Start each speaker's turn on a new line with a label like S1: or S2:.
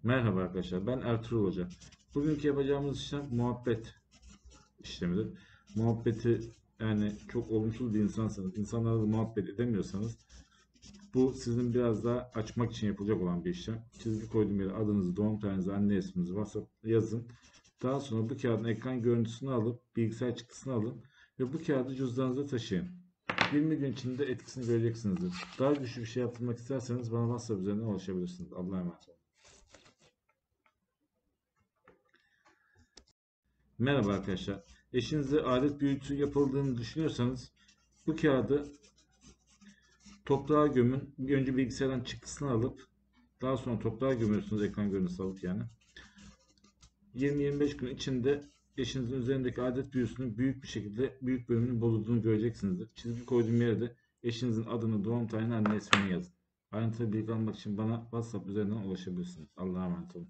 S1: Merhaba arkadaşlar, ben Ertuğrul Hoca. Bugünkü yapacağımız işlem muhabbet işlemidir. Muhabbeti yani çok olumsuz bir insansanız, insanlarla da muhabbet edemiyorsanız bu sizin biraz daha açmak için yapılacak olan bir işlem. Çizgi koyduğum yere adınızı, doğum tarihinizi, anne isminizi, WhatsApp yazın. Daha sonra bu kağıdın ekran görüntüsünü alıp bilgisayar çıktısını alın ve bu kağıdı cüzdanınıza taşıyın. 20 gün içinde etkisini göreceksinizdir. Daha güçlü bir şey yaptırmak isterseniz bana WhatsApp üzerinden ulaşabilirsiniz. Allah'a emanet olun. Merhaba arkadaşlar. Eşinize adet büyütü yapıldığını düşünüyorsanız bu kağıdı toprağa gömün. Önce bilgisayardan çıktısını alıp daha sonra toprağa gömüyorsunuz ekran görüntüsü alıp yani. 20-25 gün içinde eşinizin üzerindeki adet büyüsünün büyük bir şekilde büyük bölümünün bozulduğunu göreceksinizdir. Çizgi koyduğum yere de eşinizin adını, doğum tarihini, anne ismini yazın. Ayrıntılı bilgi almak için bana WhatsApp üzerinden ulaşabilirsiniz. Allah'a emanet olun.